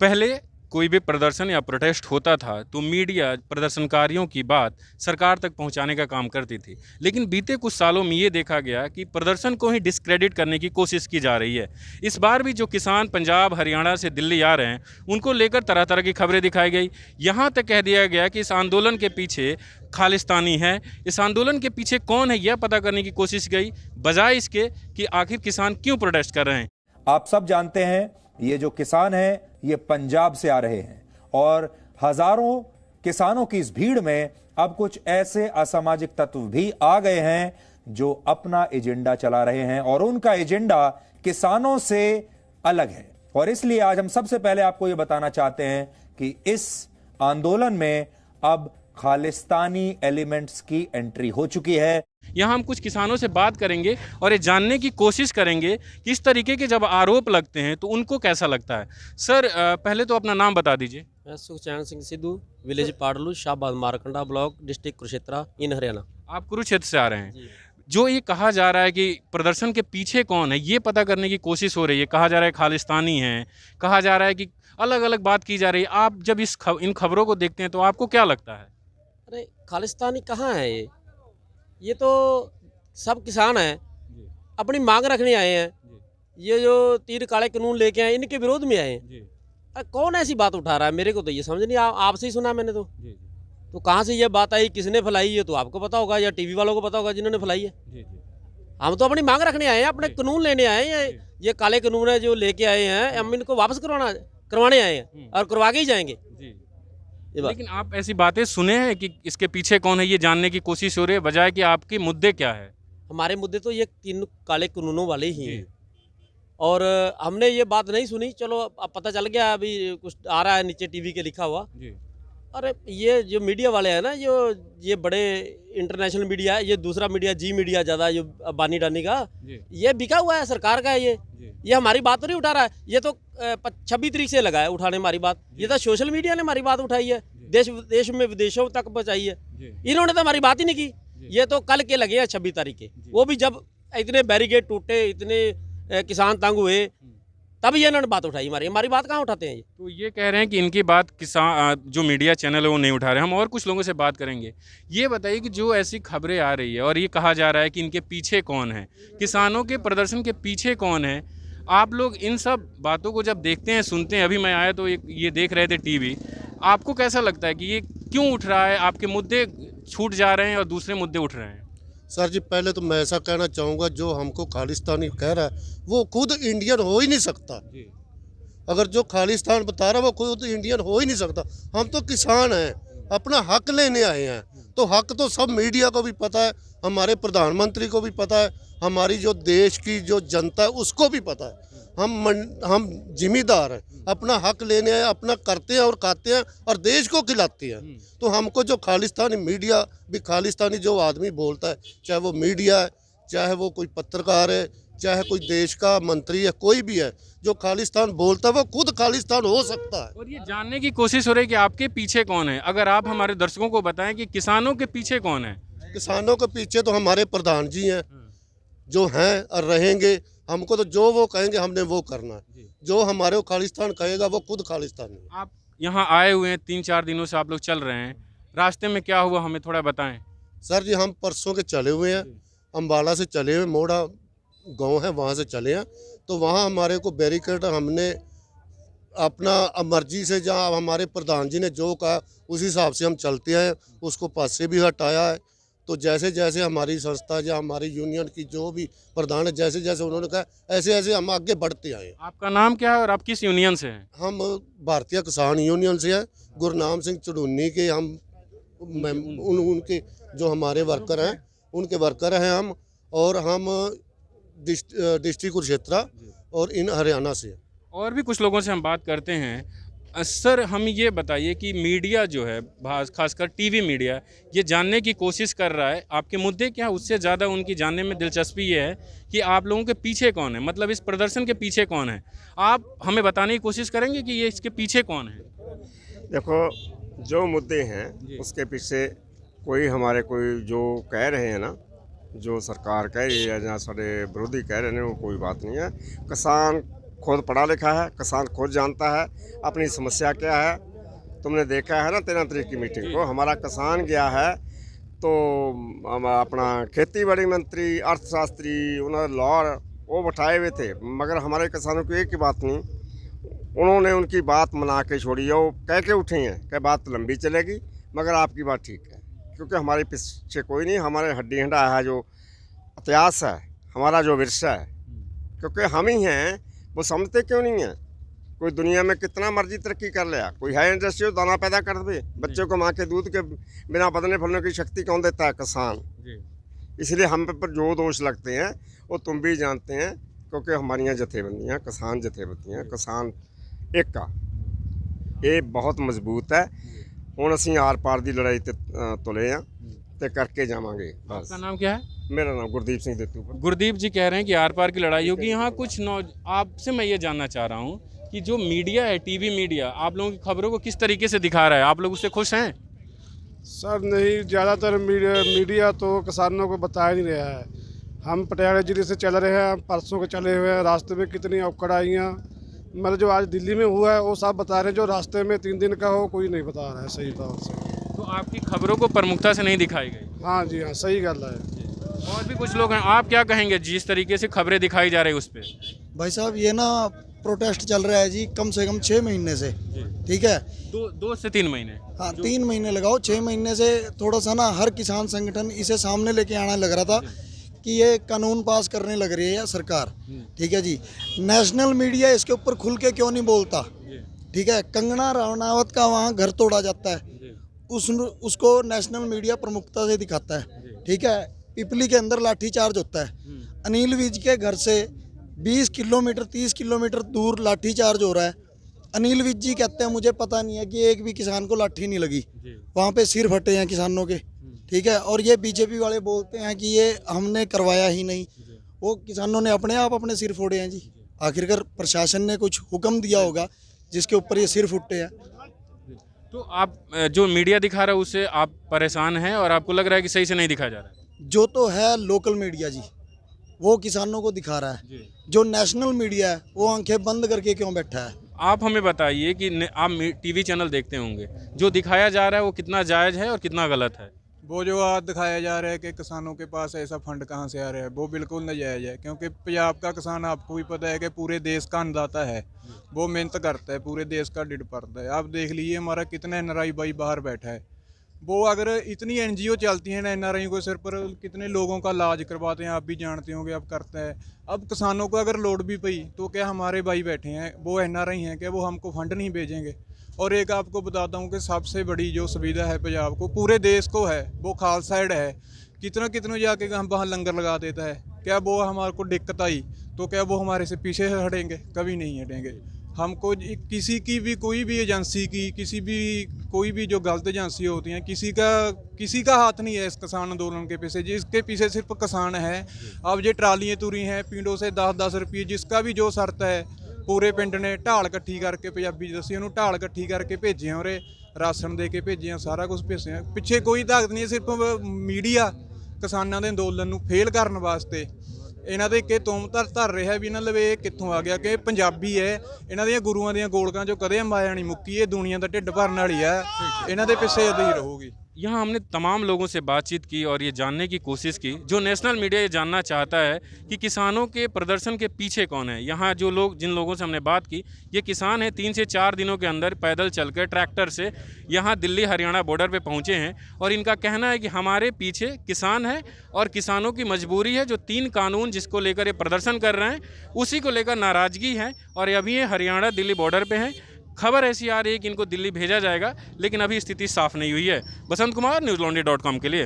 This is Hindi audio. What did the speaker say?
पहले कोई भी प्रदर्शन या प्रोटेस्ट होता था तो मीडिया प्रदर्शनकारियों की बात सरकार तक पहुंचाने का काम करती थी, लेकिन बीते कुछ सालों में ये देखा गया कि प्रदर्शन को ही डिस्क्रेडिट करने की कोशिश की जा रही है। इस बार भी जो किसान पंजाब हरियाणा से दिल्ली आ रहे हैं उनको लेकर तरह तरह की खबरें दिखाई गई। यहाँ तक कह दिया गया कि इस आंदोलन के पीछे खालिस्तानी है। इस आंदोलन के पीछे कौन है यह पता करने की कोशिश गई, बजाय इसके कि आखिर किसान क्यों प्रोटेस्ट कर रहे हैं। आप सब जानते हैं ये जो किसान हैं ये पंजाब से आ रहे हैं और हजारों किसानों की इस भीड़ में अब कुछ ऐसे असामाजिक तत्व भी आ गए हैं जो अपना एजेंडा चला रहे हैं और उनका एजेंडा किसानों से अलग है। और इसलिए आज हम सबसे पहले आपको यह बताना चाहते हैं कि इस आंदोलन में अब खालिस्तानी एलिमेंट्स की एंट्री हो चुकी है। यहाँ हम कुछ किसानों से बात करेंगे और ये जानने की कोशिश करेंगे कि इस तरीके के जब आरोप लगते हैं तो उनको कैसा लगता है। सर, पहले तो अपना नाम बता दीजिए। मैं Sukhchain Singh Sidhu, village Padlu, Shahabad Markanda block, district Kurukshetra, in Haryana. आप कुरुक्षेत्र से आ रहे हैं। जो ये कहा जा रहा है कि प्रदर्शन के पीछे कौन है ये पता करने की कोशिश हो रही है। कहा जा रहा है खालिस्तानी है, कहा जा रहा है कि अलग अलग बात की जा रही है। आप जब इन खबरों को देखते हैं तो आपको क्या लगता है? अरे खालिस्तानी कहाँ है ये तो सब किसान हैं, अपनी मांग रखने आए हैं। ये जो तीर काले कानून लेके आए इनके विरोध में आए हैं। अरे कौन ऐसी बात उठा रहा है, मेरे को तो ये समझ नहीं। आपसे ही सुना मैंने तो कहाँ से ये बात आई, किसने फैलाई है तो आपको पता होगा या टीवी वालों को पता होगा जिन्होंने फैलाई है। हम तो अपनी मांग रखने आए हैं, अपने कानून लेने आए हैं। ये काले कानून है जो लेके आए हैं, हम इनको वापस करवाने आए हैं और करवा के ही जाएंगे। लेकिन आप ऐसी बातें सुने हैं कि इसके पीछे कौन है ये जानने की कोशिश हो रही है, बजाय कि आपके मुद्दे क्या है? हमारे मुद्दे तो ये 3 काले कानूनों वाले ही हैं और हमने ये बात नहीं सुनी। चलो अब पता चल गया, अभी कुछ आ रहा है नीचे टीवी के लिखा हुआ। अरे ये जो मीडिया वाले हैं ना, ये बड़े इंटरनेशनल मीडिया है, ये दूसरा मीडिया जी मीडिया ज़्यादा जो बानी डानी का ये बिका हुआ है सरकार का है। ये हमारी बात तो नहीं उठा रहा है। ये तो 26 तारीख से लगा है उठाने हमारी बात। ये तो सोशल मीडिया ने हमारी बात उठाई है, देश में विदेशों तक पहुँचाई है। इन्होंने तो हमारी बात ही नहीं की। ये तो कल के लगे हैं 26 तारीख के, वो भी जब इतने बैरिकेड टूटे, इतने किसान तंग हुए, तब ये इन्होंने बात उठाई। हमारी बात कहाँ उठाते हैं ये? तो ये कह रहे हैं कि इनकी बात किसान जो मीडिया चैनल है वो नहीं उठा रहे। हम और कुछ लोगों से बात करेंगे। ये बताइए कि जो ऐसी खबरें आ रही है और ये कहा जा रहा है कि इनके पीछे कौन है, किसानों के प्रदर्शन के पीछे कौन है, आप लोग इन सब बातों को जब देखते हैं, सुनते हैं, अभी मैं आया तो ये देख रहे थे टीवी, आपको कैसा लगता है कि ये क्यों उठ रहा है? आपके मुद्दे छूट जा रहे हैं और दूसरे मुद्दे उठ रहे हैं? सर जी, पहले तो मैं ऐसा कहना चाहूँगा, जो हमको खालिस्तानी कह रहा है वो खुद इंडियन हो ही नहीं सकता। अगर जो खालिस्तान बता रहा है वो खुद इंडियन हो ही नहीं सकता। हम तो किसान हैं, अपना हक लेने आए हैं। तो हक तो सब मीडिया को भी पता है, हमारे प्रधानमंत्री को भी पता है, हमारी जो देश की जो जनता है उसको भी पता है। हम जिम्मेदार हैं, अपना हक लेने आए, अपना करते हैं और खाते हैं और देश को खिलाते हैं। तो हमको जो खालिस्तानी मीडिया भी, खालिस्तानी जो आदमी बोलता है, चाहे वो मीडिया है, चाहे वो कोई पत्रकार है, चाहे कोई देश का मंत्री है, कोई भी है, जो खालिस्तान बोलता है वो खुद खालिस्तान हो सकता है। और ये जानने की कोशिश हो रही है कि आपके पीछे कौन है। अगर आप हमारे दर्शकों को बताएं कि किसानों के पीछे कौन है। किसानों के पीछे तो हमारे प्रधान जी हैं, जो हैं और रहेंगे। हमको तो जो वो कहेंगे हमने वो करना है। जो हमारे खालिस्तान कहेगा वो खुद खालिस्तान है। आप यहाँ आए हुए हैं, 3-4 दिनों से आप लोग चल रहे हैं, रास्ते में क्या हुआ हमें थोड़ा बताएं। सर जी, हम परसों के चले हुए हैं, अम्बाला से चले हुए, मोड़ा गांव है वहाँ से चले हैं। तो वहाँ हमारे को बैरिकेड हमने अपना मर्जी से, जहाँ हमारे प्रधान जी ने जो कहा उस हिसाब से हम चलते हैं। उसको पास से भी हटाया है। तो जैसे जैसे हमारी संस्था या हमारी यूनियन की जो भी प्रधान है, जैसे जैसे उन्होंने कहा ऐसे ऐसे हम आगे बढ़ते आए। आपका नाम क्या है और आप किस यूनियन से हैं? हम भारतीय किसान यूनियन से हैं, गुरनाम सिंह चुड़ूनी के। हम उनके जो हमारे वर्कर हैं उनके वर्कर हैं हम, और हम डिस्ट्रिक्ट कुरुक्षेत्र और इन हरियाणा से। और भी कुछ लोगों से हम बात करते हैं। सर, हम ये बताइए कि मीडिया जो है, खासकर टीवी मीडिया, ये जानने की कोशिश कर रहा है आपके मुद्दे क्या है, उससे ज़्यादा उनकी जानने में दिलचस्पी ये है कि आप लोगों के पीछे कौन है, मतलब इस प्रदर्शन के पीछे कौन है। आप हमें बताने की कोशिश करेंगे कि ये इसके पीछे कौन है? देखो, जो मुद्दे हैं उसके पीछे कोई जो कह रहे हैं ना, जो सरकार कह रही है या सारे विरोधी कह रहे हैं, वो कोई बात नहीं है। किसान खुद पढ़ा लिखा है, किसान खुद जानता है अपनी समस्या क्या है। तुमने देखा है ना 13 तारीख की मीटिंग को, हमारा किसान गया है तो अपना खेती बाड़ी मंत्री, अर्थशास्त्री, उन्होंने लॉयर वो बैठाए हुए थे, मगर हमारे किसानों की एक ही बात नहीं, उन्होंने उनकी बात मना के छोड़ी है। वो कह के उठे हैं कि बात लंबी चलेगी मगर आपकी बात ठीक है, क्योंकि हमारे पीछे कोई नहीं, हमारे हड्डी हंडा है जो इतिहास है, हमारा जो विरसा है, क्योंकि हम ही हैं। वो समझते क्यों नहीं हैं? कोई दुनिया में कितना मर्जी तरक्की कर लिया, कोई है इंडस्ट्री दाना पैदा कर दे, बच्चों को माँ के दूध के बिना बदलने फलने की शक्ति कौन देता है? किसान। इसलिए हम पर जो दोष लगते हैं वो तुम भी जानते हैं, क्योंकि हमारी जथेबंदियाँ किसान जथेबंदियाँ किसान एक का ये बहुत मजबूत है। ਹੁਣ ਅਸੀਂ ਆਰ ਪਾਰ ਦੀ ਲੜਾਈ ਤੇ ਤੁਲੇ ਆ ਤੇ ਕਰਕੇ ਜਾਵਾਂਗੇ बस। आपका नाम क्या है? मेरा नाम गुरदीप सिंह देतू। गुरदीप जी कह रहे हैं कि आर पार की लड़ाई होगी। यहाँ कुछ आपसे मैं ये जानना चाह रहा हूँ कि जो मीडिया है, टीवी मीडिया, आप लोगों की खबरों को किस तरीके से दिखा रहा है? आप लोग उससे खुश हैं? सर नहीं, ज़्यादातर मीडिया तो किसानों को बता ही नहीं रहा है। हम पटियाला जिले से चल रहे हैं, परसों के चले हुए हैं, रास्ते में कितनी अवकड़ आइयाँ, मतलब जो आज दिल्ली में हुआ है वो सब बता रहे हैं, जो रास्ते में 3 दिन का हो कोई नहीं बता रहा है सही तौर से। तो आपकी खबरों को प्रमुखता से नहीं दिखाई गई? हाँ जी हाँ, सही गल है। और भी कुछ लोग हैं, आप क्या कहेंगे जिस तरीके से खबरें दिखाई जा रही है उस पर? भाई साहब ये ना प्रोटेस्ट चल रहा है जी कम से कम 6 महीने से, ठीक है? 2 से 3 महीने। हाँ 3 महीने लगाओ, 6 महीने से थोड़ा सा ना हर किसान संगठन इसे सामने लेके आना लग रहा था कि ये कानून पास करने लग रही है सरकार, ठीक है जी। नेशनल मीडिया इसके ऊपर खुल के क्यों नहीं बोलता, ठीक है? कंगना रनावत का वहाँ घर तोड़ा जाता है, उसको नेशनल मीडिया प्रमुखता से दिखाता है, ठीक है? पिपली के अंदर लाठीचार्ज होता है, अनिल विज के घर से 20 किलोमीटर 30 किलोमीटर दूर लाठीचार्ज हो रहा है। अनिल विज जी कहते हैं मुझे पता नहीं है कि एक भी किसान को लाठी नहीं लगी, वहाँ पे सिर फटे हैं किसानों के, ठीक है? और ये बीजेपी वाले बोलते हैं कि ये हमने करवाया ही नहीं, वो किसानों ने अपने आप अपने सिर फोड़े हैं जी। आखिरकार प्रशासन ने कुछ हुक्म दिया होगा जिसके ऊपर ये सिर फुटे हैं। तो आप जो मीडिया दिखा रहा है उससे आप परेशान हैं और आपको लग रहा है कि सही से नहीं दिखाया जा रहा है? जो तो है लोकल मीडिया जी वो किसानों को दिखा रहा है, जो नेशनल मीडिया है वो आंखें बंद करके क्यों बैठा है? आप हमें बताइए कि आप टीवी चैनल देखते होंगे, जो दिखाया जा रहा है वो कितना जायज़ है और कितना गलत है? वो जो आज दिखाया जा रहा है कि किसानों के पास ऐसा फंड कहाँ से आ रहा है, वो बिल्कुल नाजायज़ है। क्योंकि पंजाब का किसान आपको भी पता है कि पूरे देश का अन्नदाता है, वो मेहनत करता है, पूरे देश का ढिड भरता है। आप देख लीजिए हमारा कितने NRI भाई बाहर बैठा है, वो अगर इतनी NGO चलती हैं ना NRI को सिर पर कितने लोगों का इलाज करवाते हैं, आप भी जानते होंगे, आप करते हैं। अब किसानों को अगर लोड भी पई तो क्या हमारे भाई बैठे हैं वो NRI हैं, क्या वो हमको फंड नहीं भेजेंगे? और एक आपको बताता हूँ कि सबसे बड़ी जो सुविधा है पंजाब को, पूरे देश को है, वो खालसा एड है। कितना कितनों जाके हम वहाँ लंगर लगा देता है, क्या वो हमारे को दिक्कत आई तो क्या वो हमारे से पीछे हटेंगे? कभी नहीं हटेंगे। हमको किसी की भी कोई भी एजेंसी की कोई भी जो गलत एजेंसी होती हैं, किसी का हाथ नहीं है इस किसान आंदोलन के पीछे, जिसके पीछे सिर्फ किसान है। अब ये ट्रालियाँ तुरी हैं पिंडों से 10-10 रुपये, जिसका भी जो शर्त है पूरे पिंड ने ढाल इकट्ठी करके, पंजाबी दसी ਉਹਨੂੰ ढाल इकट्ठी करके भेजे हैं, और राशन दे के भेजे हैं, सारा कुछ भेजे हैं। पिछे कोई ताकत नहीं है, सिर्फ मीडिया किसानों के अंदोलन ਨੂੰ फेल करने वास्ते ਇਹਨਾਂ ਦੇ ਇੱਕ ਤੁਮ ਧਰ ਰਿਹਾ ਵੀ ਇਹਨਾਂ ਲਵੇ ਇਹ ਕਿੱਥੋਂ ਆ ਗਿਆ ਕਿ ਪੰਜਾਬੀ ਹੈ, ਇਹਨਾਂ ਦੀਆਂ ਗੁਰੂਆਂ ਦੀਆਂ ਗੋਲਕਾਂ ਚੋਂ ਕਦੇ ਮਾਇਆ ਨਹੀਂ ਮੁੱਕੀ, ਇਹ ਦੁਨੀਆ ਦਾ ਢਿੱਡ ਭਰਨ ਵਾਲੀ ਹੈ, ਇਹਨਾਂ ਦੇ ਪਿੱਛੇ ਇਦਾਂ ਹੀ ਰਹੂਗੀ। यहाँ हमने तमाम लोगों से बातचीत की और ये जानने की कोशिश की, जो नेशनल मीडिया ये जानना चाहता है कि किसानों के प्रदर्शन के पीछे कौन है। यहाँ जो लोग जिन लोगों से हमने बात की, ये किसान हैं, 3 से 4 दिनों के अंदर पैदल चलकर ट्रैक्टर से यहाँ दिल्ली हरियाणा बॉर्डर पे पहुँचे हैं, और इनका कहना है कि हमारे पीछे किसान है और किसानों की मजबूरी है। जो 3 कानून जिसको लेकर ये प्रदर्शन कर रहे हैं उसी को लेकर नाराज़गी है, और अभी ये हरियाणा दिल्ली बॉर्डर पर हैं। खबर ऐसी आ रही है कि इनको दिल्ली भेजा जाएगा, लेकिन अभी स्थिति साफ नहीं हुई है। बसंत कुमार, न्यूज़लॉन्ड्री.com के लिए।